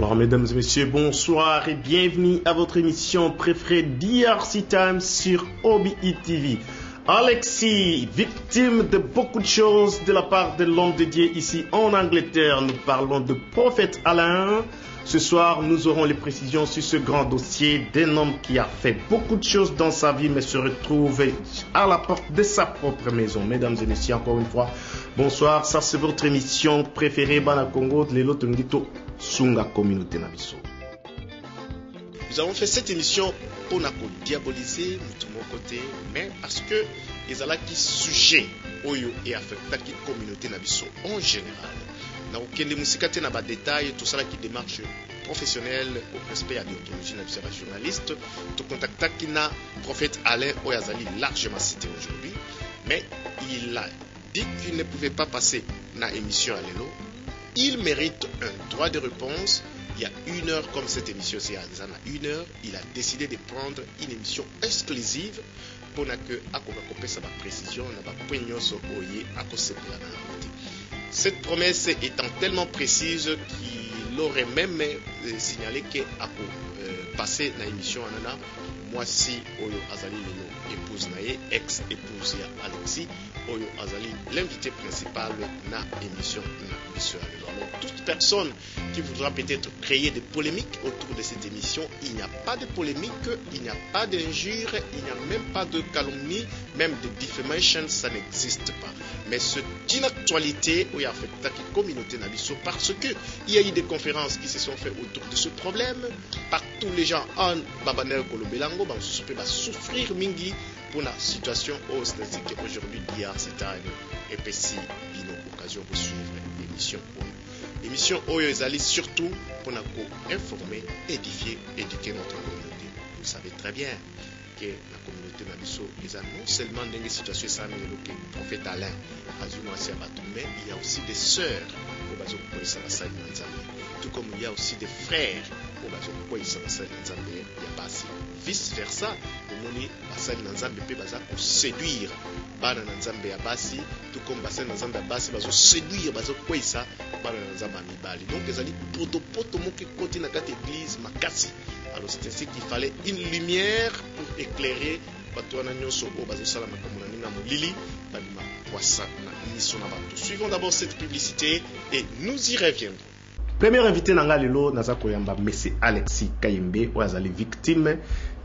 Alors, mesdames et messieurs, bonsoir et bienvenue à votre émission préférée DRC Time sur OBI TV. Alexis, victime de beaucoup de choses de la part de l'homme de Dieu ici en Angleterre. Nous parlons de prophète Alain. Ce soir, nous aurons les précisions sur ce grand dossier d'un homme qui a fait beaucoup de choses dans sa vie, mais se retrouve à la porte de sa propre maison. Mesdames et messieurs, encore une fois, bonsoir. Ça, c'est votre émission préférée, Bana Congo, Lelo Tongito, Sunga Communauté Nabiso. Nous avons fait cette émission pour diaboliser notre côté, mais parce que les alaki sujets oyo et affectent la communauté Nabiso en général. Nous avons des détails, tout ça qui démarche professionnelle au respect à l'idéologie de journaliste. Tout contact qui n'a prophète Alain Oyazali largement cité aujourd'hui, mais il a dit qu'il ne pouvait pas passer dans l'émission à l'élo. Il mérite un droit de réponse. Il y a une heure, comme cette émission c'est à une heure, il a décidé de prendre une émission exclusive pour que sa précision cette promesse étant tellement précise qu'il aurait même signalé qu'il a passé dans l'émission Anana. Moi si Oyo Azali Lelo épouse nae, ex-épouse Alexis, Oyo Azali l'invité principal na émission na Mission Alelo. Alors toute personne qui voudra peut-être créer des polémiques autour de cette émission, il n'y a pas de polémique, il n'y a pas d'injure, il n'y a même pas de calomnie, même de defamation, ça n'existe pas. Mais c'est une actualité où il y a fait la communauté Nabiso parce que il y a eu des conférences qui se sont faites autour de ce problème. Partout les gens en Babanel Kolobelango va souffrir mingi pour la situation au statistique aujourd'hui d'hier c'est un EPC une occasion de suivre l'émission l'émission Oyo Ezali surtout pour nous informer, édifier, éduquer notre communauté. Vous savez très bien que la communauté Nabiso est non seulement dans des situations le prophète Alain mais il y a aussi des sœurs tout comme il y a aussi des frères vice versa séduire tout comme séduire donc église alors c'est ainsi qu'il fallait une lumière pour éclairer suivons d'abord cette publicité et nous y reviendrons. Premier invité nanga lelo naza koyamba monsieur Alexis Kayembe Oyazali victime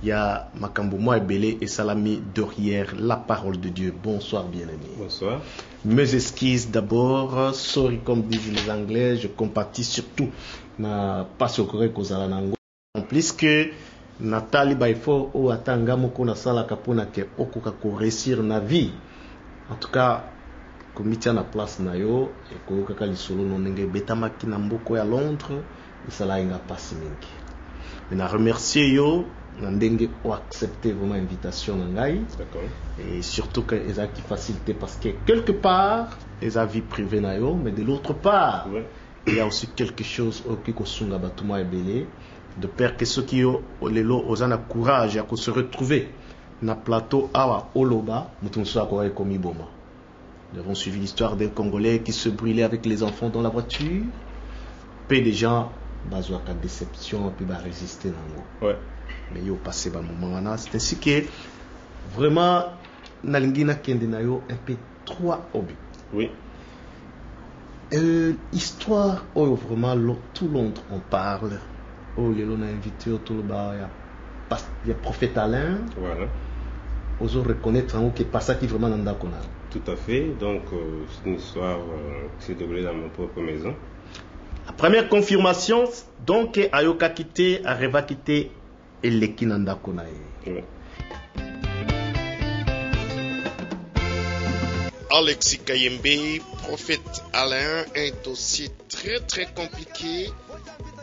ya makambo moi ebele et salami derrière la parole de Dieu. Bonsoir bien-aimé. Bonsoir. Mes excuses d'abord, sorry comme disent les Anglais, je compatis surtout na passe au correct kozala nango en plus que Nathalie Baifo ou atanga moko na sala kapona ke okoka ko réussir na vie. En tout cas komiti na place na yo et ko kaka lisolo no ndenge betamaki na mboko ya Londres isala inga passe mingi. Mais na remercier yo na ndenge o accepter vraiment invitation na ngai. D'accord. Et surtout que eza qui facilité parce que quelque part eza vie privée na yo mais de l'autre part ouais. Il y a aussi quelque chose qui kosunga batuma ebele de peur que ceux qui ont lelo ozana courage à se retrouver na plateau awa oloba mutunso akoye komi boma. Nous avons suivi l'histoire d'un Congolais qui se brûlait avec les enfants dans la voiture. Peu de gens ont une déception et puis résister. Ouais. Mais ils ont passé un moment. C'est ainsi que vraiment, Nalingina Kendenayo un peu trois hobbies. Oui. Histoire, oh, vraiment, tout Londres on parle. Oh, les on a invité au Toloba, il y a prophète Alain. Voilà. Osons reconnaître que pas ça qui vraiment n'a qu'on a. Tout à fait. Donc, c'est une histoire qui s'est déroulée dans ma propre maison. La première confirmation, donc, Ayoka quitté, Areva quitté, et l'Ekinanda Konae. Oui. Alexis Kayembe, prophète Alain, un dossier très très compliqué.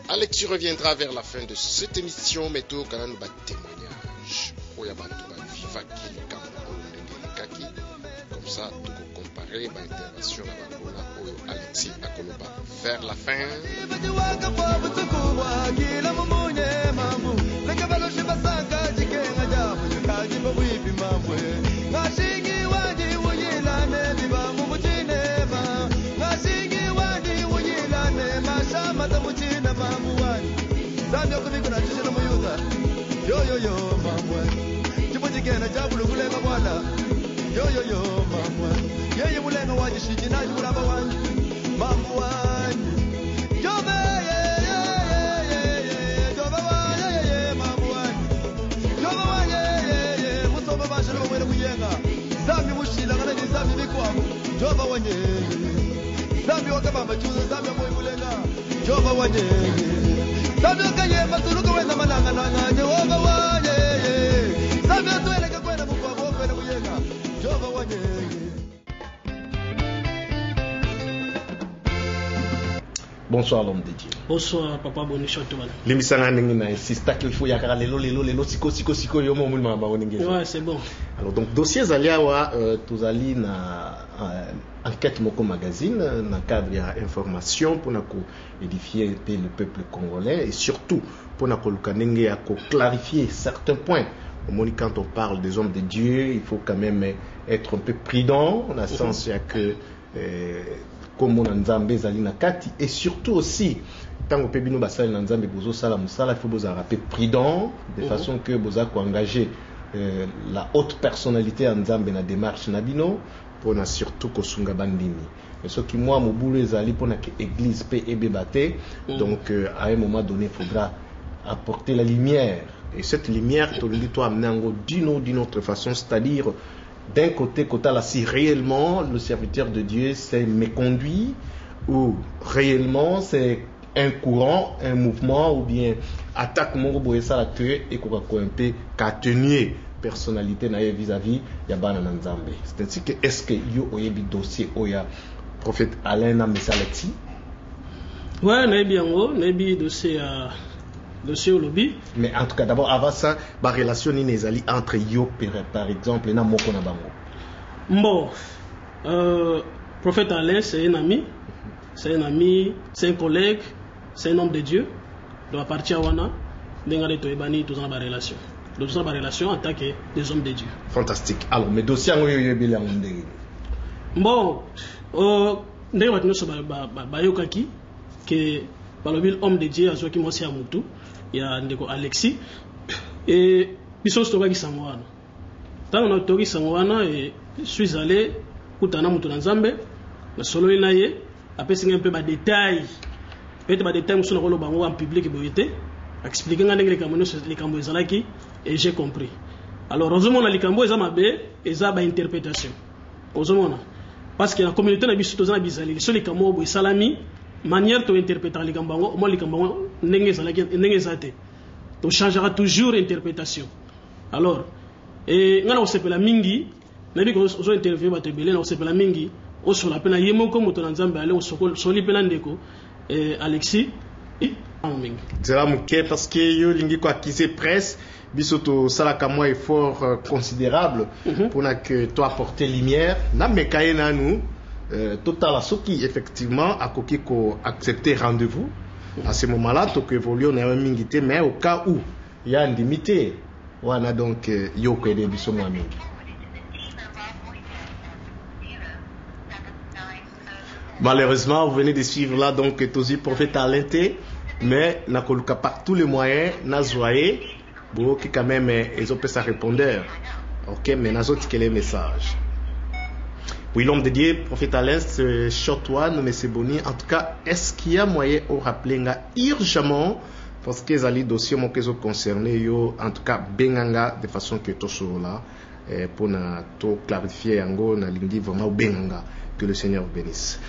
Alexis reviendra vers la fin de cette émission, mais tout quand nous témoignage. Comme ça, nous comparer l'intervention de Alexis Akoloba vers la fin. Mamu Zambia kumiko na chichino muyuga. Yo mamwe. Chipo jikena jabulu kulenga bwana. Yo mamwe. Yeye mulenga waji shikina jibulaba wanji. Mamwe wanji. Jobe Jobe mamwe wanji. Jobe wanji musoba bashiro mwele kuyenga. Zambi mushila kana ni zambi bikwamu. Jobe wanji. Zambi wakabamba chuza zambi moyo mulenga. Jobe wanji. Zambi kaye matuluka wenda mananga nanga. Jobe wanji. Zambi tueleka kwenda mukwamu kwenda kuyenga. Jobe wanji. Bonsoir l'homme de Dieu. Bonsoir papa Bonichoto. Limisanga ndenge na insista qu'il faut yakara lelo siko yo mo mulma ba onenge. Ouais, c'est bon. Alors donc dossier zaliawa tozali na enquête moko magazine na cadre ya information pour na ko édifier le peuple congolais et surtout pour na ko lukanenge ya ko clarifier certains points. Quand on parle des hommes de Dieu, il faut quand même être un peu prudent dans le sens que comme on a nzambe zali na kati et surtout aussi tant que bino basali na nzambe bozo sala musala il faut boza rapper prudent de façon que boza ko engager la haute personnalité en nzambe na démarche na bino pour na surtout ko sunga bandini mais ce qui moi mobulu ezali pour na que église pe ebebate donc à un moment donné il faudra apporter la lumière et cette lumière to li to amener ngo d'une autre façon, c'est-à-dire d'un côté, si réellement le serviteur de Dieu s'est méconduit ou réellement c'est un courant, un mouvement ou bien attaque mon robot et ça la tuer et qu'on va qu'à tenir personnalité vis-à-vis de Yabana Nzambe. C'est-à-dire que est-ce que yo oyebi dossier oya prophète Alain na mesaleti? Ouais, nabi dossier dossier au lobby. Mais en tout cas, d'abord, avant ça, la relation entre yo, par exemple, et moko na bango. Bon, prophète Alain, c'est un ami, c'est un collègue, c'est un homme de Dieu. Donc à partir de là, d'engagé to ebani tous en ba relation. Donc tous en ba relation en tant que des hommes de Dieu. Fantastique. Alors, mes dossiers yo yebile ngondé. Bon, ndenge batino so ba yokaki que balobil homme de Dieu azoki mosi amutu. Il y a ndeko Alexis et biso stoka sango wana tant on a toki sango wana et suis allé kutana mutu na Nzambe na solo ina ye apesi un peu ba détail peut-être ba détail musu na kolo bango en public boyete expliquer ngane les kambo ezalaki et j'ai compris. Alors ozomona likambo eza mabe eza ba interprétation ozomona parce que la communauté na biso tozana bizali so likambo bo salami manière to interpréter les gambango moi les gambango ndenge zate to changera toujours l'interprétation. Alors et ngana osepela mingi na biko ozo interview ba tebele na osepela mingi oso la pena yemo ko moto na Nzambe ale osoko soli pena ndeko Alexis c'est là muke parce que yo lingi ko acquise presse biso to sala ka moi effort considérable pour na que toi apporter lumière na mekaye na nous total à qui effectivement a accepté rendez-vous à ce moment-là donc évolue on a un mingité mais au cas où il y a une limité on a donc yo que des biso moi mingi. Malheureusement vous venez de suivre là donc tozi prophète à l'inté mais n'a koluka par tous les moyens n'a zoyé bon qui quand même ils ont pas sa répondeur OK mais n'a autre quel est message. Oui, l'homme de Dieu, prophète Alain, c'est short one, mais c'est boni. En tout cas, est-ce qu'il y a moyen de rappeler urgemment, parce que les alliés dossiers m'ont concerné, en tout cas, benganga, de façon que tout soit là, pour tout clarifier, na lingui vraiment benganga, que le Seigneur bénisse.